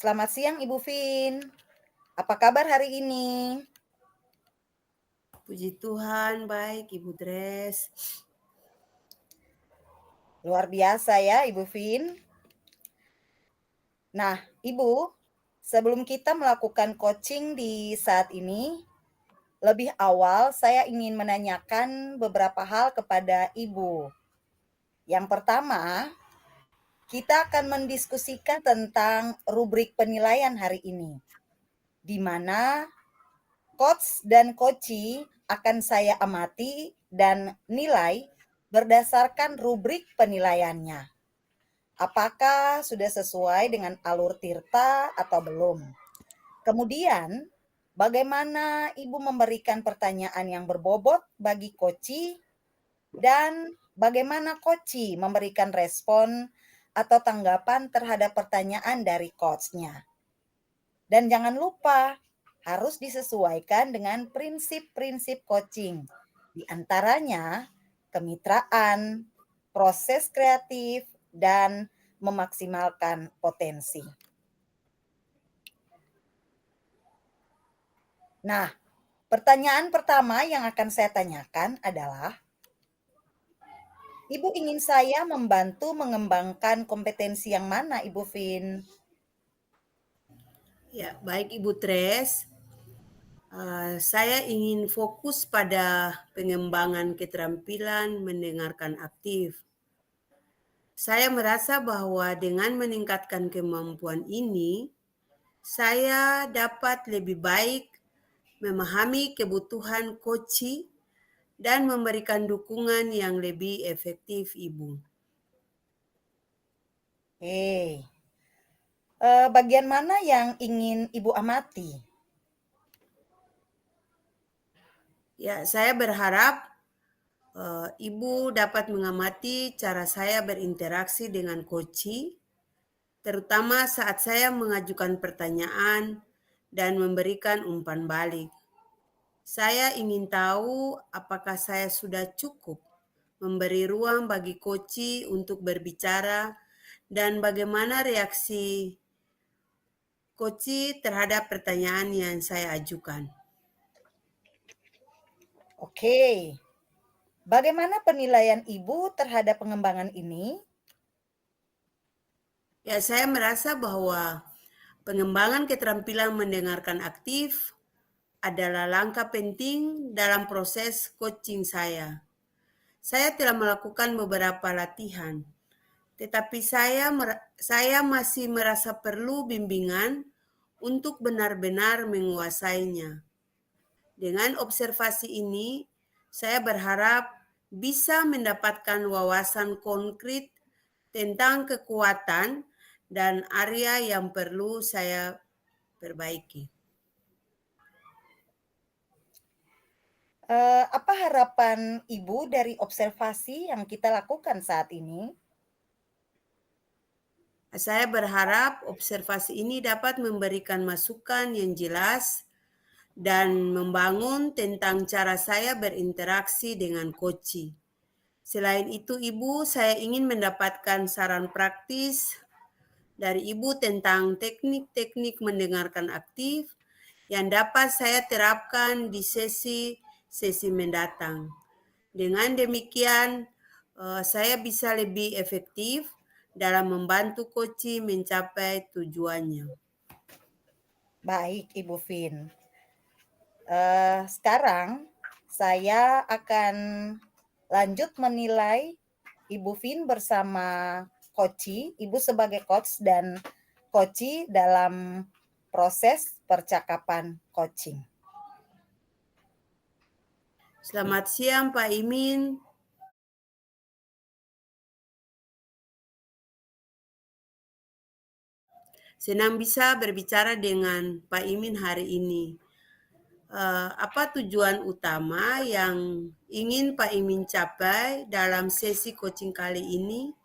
Selamat siang Ibu Vin. Apa kabar hari ini? Puji Tuhan, baik Ibu Dres. Luar biasa ya Ibu Vin. Nah, Ibu, sebelum kita melakukan coaching di saat ini, lebih awal saya ingin menanyakan beberapa hal kepada Ibu. Yang pertama, kita akan mendiskusikan tentang rubrik penilaian hari ini, di mana coach dan coachee akan saya amati dan nilai berdasarkan rubrik penilaiannya. Apakah sudah sesuai dengan alur Tirta atau belum? Kemudian, bagaimana Ibu memberikan pertanyaan yang berbobot bagi coachee dan bagaimana coachee memberikan respon atau tanggapan terhadap pertanyaan dari coach-nya. Dan jangan lupa, harus disesuaikan dengan prinsip-prinsip coaching. Di antaranya, kemitraan, proses kreatif, dan memaksimalkan potensi. Nah, pertanyaan pertama yang akan saya tanyakan adalah, Ibu ingin saya membantu mengembangkan kompetensi yang mana, Ibu Vin? Ya, baik Ibu Dres. Saya ingin fokus pada pengembangan keterampilan mendengarkan aktif. Saya merasa bahwa dengan meningkatkan kemampuan ini, saya dapat lebih baik memahami kebutuhan coachee dan memberikan dukungan yang lebih efektif, Ibu. Bagian mana yang ingin Ibu amati? Ya, saya berharap Ibu dapat mengamati cara saya berinteraksi dengan coachee, terutama saat saya mengajukan pertanyaan dan memberikan umpan balik. Saya ingin tahu apakah saya sudah cukup memberi ruang bagi coachee untuk berbicara dan bagaimana reaksi coachee terhadap pertanyaan yang saya ajukan. Oke. Bagaimana penilaian Ibu terhadap pengembangan ini? Ya, saya merasa bahwa pengembangan keterampilan mendengarkan aktif adalah langkah penting dalam proses coaching saya. Saya telah melakukan beberapa latihan, tetapi saya masih merasa perlu bimbingan untuk benar-benar menguasainya. Dengan observasi ini, saya berharap bisa mendapatkan wawasan konkret tentang kekuatan dan area yang perlu saya perbaiki. Apa harapan Ibu dari observasi yang kita lakukan saat ini? Saya berharap observasi ini dapat memberikan masukan yang jelas dan membangun tentang cara saya berinteraksi dengan coachee. Selain itu, Ibu, saya ingin mendapatkan saran praktis dari Ibu tentang teknik-teknik mendengarkan aktif yang dapat saya terapkan di sesi mendatang. Dengan demikian, saya bisa lebih efektif dalam membantu coachee mencapai tujuannya. Baik, Ibu Vin. Sekarang saya akan lanjut menilai Ibu Vin bersama coachee, Ibu sebagai coach dan coachee dalam proses percakapan coaching. Selamat siang Pak Imin. Senang bisa berbicara dengan Pak Imin hari ini. Apa tujuan utama yang ingin Pak Imin capai dalam sesi coaching kali ini?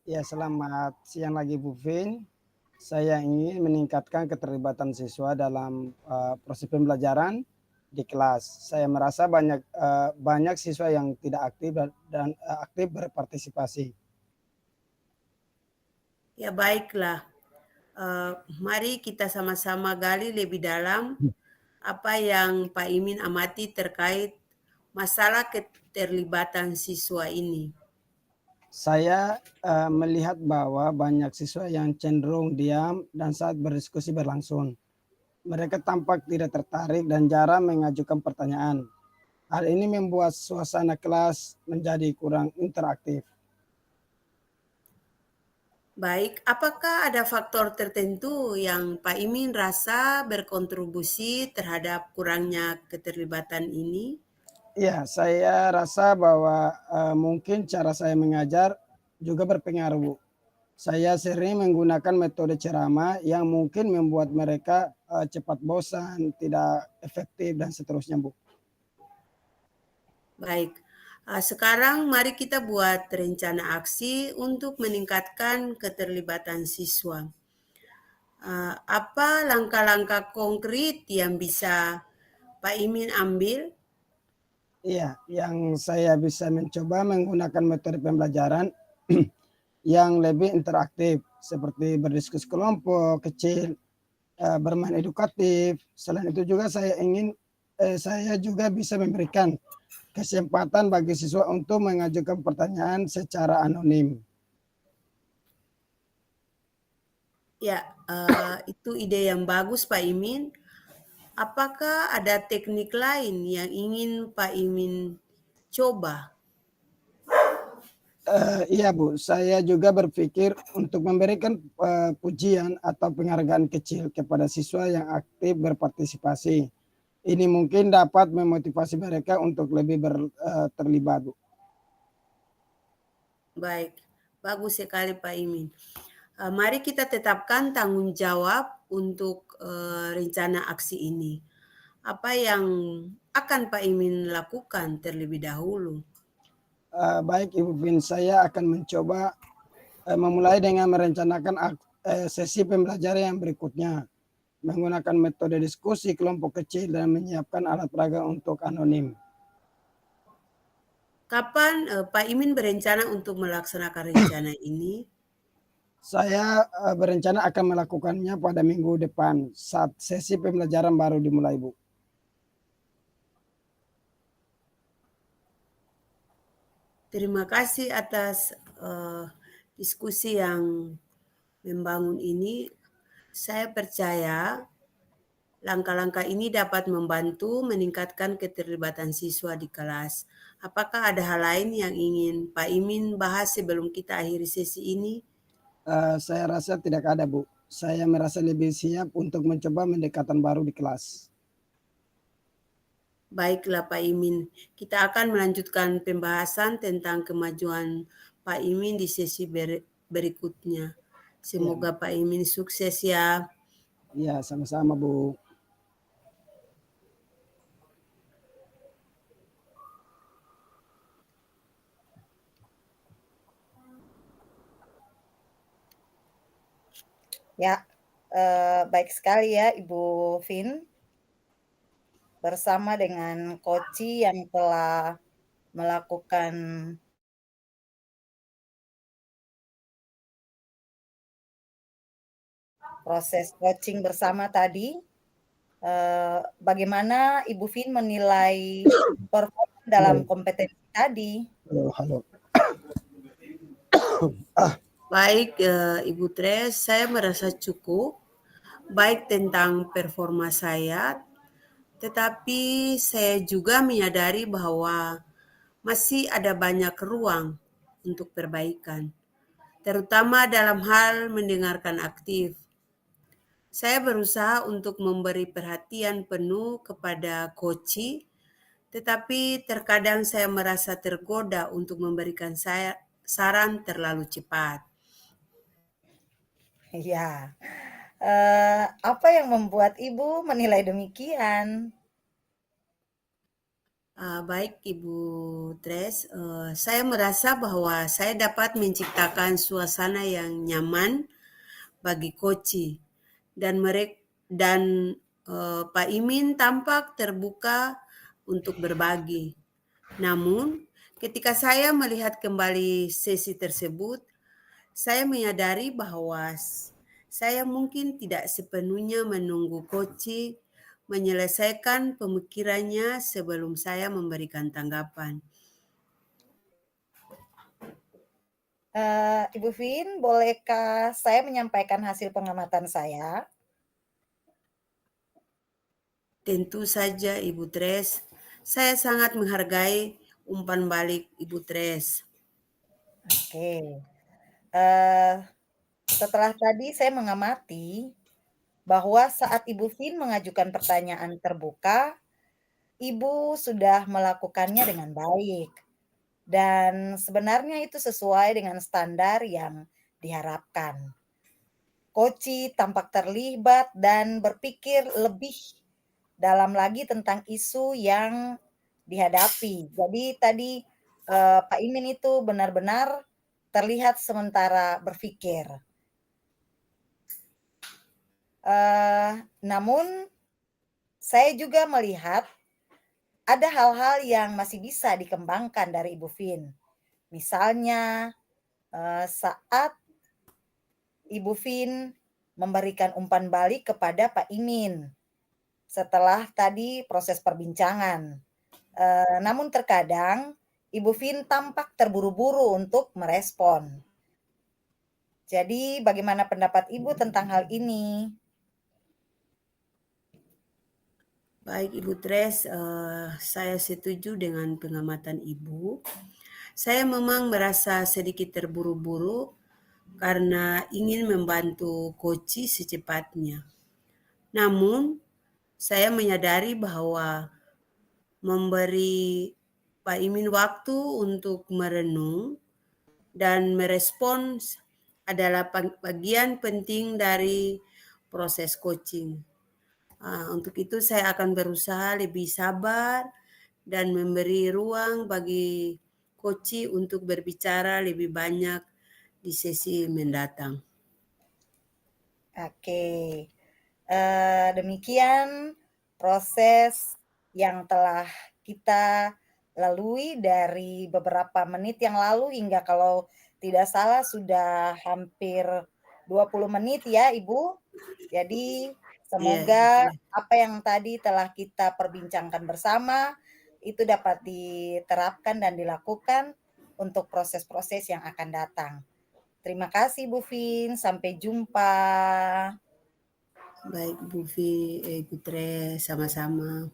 Ya, selamat siang lagi Bu Vin. Saya ingin meningkatkan keterlibatan siswa dalam proses pembelajaran di kelas. Saya merasa banyak siswa yang tidak aktif dan aktif berpartisipasi. Ya baiklah. Mari kita sama-sama gali lebih dalam apa yang Pak Imin amati terkait masalah keterlibatan siswa ini. Saya melihat bahwa banyak siswa yang cenderung diam dan saat berdiskusi berlangsung. Mereka tampak tidak tertarik dan jarang mengajukan pertanyaan. Hal ini membuat suasana kelas menjadi kurang interaktif. Baik, apakah ada faktor tertentu yang Pak Imin rasa berkontribusi terhadap kurangnya keterlibatan ini? Ya, saya rasa bahwa mungkin cara saya mengajar juga berpengaruh, Bu. Saya sering menggunakan metode ceramah yang mungkin membuat mereka cepat bosan, tidak efektif, dan seterusnya, Bu. Baik, sekarang mari kita buat rencana aksi untuk meningkatkan keterlibatan siswa. Apa langkah-langkah konkret yang bisa Pak Imin ambil? Iya, yang saya bisa mencoba menggunakan metode pembelajaran yang lebih interaktif, seperti berdiskusi kelompok kecil, bermain edukatif. Selain itu juga saya juga bisa memberikan kesempatan bagi siswa untuk mengajukan pertanyaan secara anonim. Ya, itu ide yang bagus Pak Imin. Apakah ada teknik lain yang ingin Pak Imin coba? Iya Bu, saya juga berpikir untuk memberikan pujian atau penghargaan kecil kepada siswa yang aktif berpartisipasi. Ini mungkin dapat memotivasi mereka untuk lebih terlibat, Bu. Baik, bagus sekali Pak Imin. Mari kita tetapkan tanggung jawab untuk rencana aksi ini. Apa yang akan Pak Imin lakukan terlebih dahulu? Baik Ibu Vin, saya akan mencoba memulai dengan merencanakan sesi pembelajaran yang berikutnya, menggunakan metode diskusi kelompok kecil dan menyiapkan alat peraga untuk anonim. Kapan Pak Imin berencana untuk melaksanakan rencana ini? Saya berencana akan melakukannya pada minggu depan saat sesi pembelajaran baru dimulai, Bu. Terima kasih atas diskusi yang membangun ini. Saya percaya langkah-langkah ini dapat membantu meningkatkan keterlibatan siswa di kelas. Apakah ada hal lain yang ingin Pak Imin bahas sebelum kita akhiri sesi ini? Saya rasa tidak ada, Bu. Saya merasa lebih siap untuk mencoba pendekatan baru di kelas. Baiklah Pak Imin, kita akan melanjutkan pembahasan tentang kemajuan Pak Imin di sesi berikutnya. Semoga Pak Imin sukses ya. Ya, sama-sama, Bu. Ya, baik sekali ya Ibu Vin, bersama dengan Koci yang telah melakukan proses coaching bersama tadi. Bagaimana Ibu Vin menilai performa dalam kompetensi tadi? Halo. Baik Ibu Tres, saya merasa cukup baik tentang performa saya, tetapi saya juga menyadari bahwa masih ada banyak ruang untuk perbaikan, terutama dalam hal mendengarkan aktif. Saya berusaha untuk memberi perhatian penuh kepada Koci, tetapi terkadang saya merasa tergoda untuk memberikan saran terlalu cepat. Ya, apa yang membuat Ibu menilai demikian? Baik Ibu Tres, saya merasa bahwa saya dapat menciptakan suasana yang nyaman bagi Koci dan Pak Imin tampak terbuka untuk berbagi. Namun, ketika saya melihat kembali sesi tersebut, saya menyadari bahwa saya mungkin tidak sepenuhnya menunggu Koci menyelesaikan pemikirannya sebelum saya memberikan tanggapan. Ibu Vin, bolehkah saya menyampaikan hasil pengamatan saya? Tentu saja Ibu Tres, saya sangat menghargai umpan balik Ibu Tres. Oke. Eh, Setelah tadi saya mengamati bahwa saat Ibu Vin mengajukan pertanyaan terbuka, Ibu sudah melakukannya dengan baik. Dan sebenarnya itu sesuai dengan standar yang diharapkan. Koci tampak terlibat dan berpikir lebih dalam lagi tentang isu yang dihadapi. Jadi tadi Pak Imin itu benar-benar terlihat sementara berpikir. Namun saya juga melihat ada hal-hal yang masih bisa dikembangkan dari Ibu Vin. Misalnya saat Ibu Vin memberikan umpan balik kepada Pak Imin setelah tadi proses perbincangan. Namun terkadang Ibu Vin tampak terburu-buru untuk merespon. Jadi bagaimana pendapat Ibu tentang hal ini? Baik Ibu Tres, saya setuju dengan pengamatan Ibu. Saya memang merasa sedikit terburu-buru karena ingin membantu Koci secepatnya. Namun, saya menyadari bahwa memberi Pak Imin waktu untuk merenung dan merespons adalah bagian penting dari proses coaching. Untuk itu saya akan berusaha lebih sabar dan memberi ruang bagi Koci untuk berbicara lebih banyak di sesi mendatang. Oke, demikian proses yang telah kita lalui dari beberapa menit yang lalu hingga kalau tidak salah sudah hampir 20 menit ya Ibu. Jadi Iya, semoga apa yang tadi telah kita perbincangkan bersama itu dapat diterapkan dan dilakukan untuk proses-proses yang akan datang. Terima kasih Bu Vin, sampai jumpa. baik Bu Putre, sama-sama.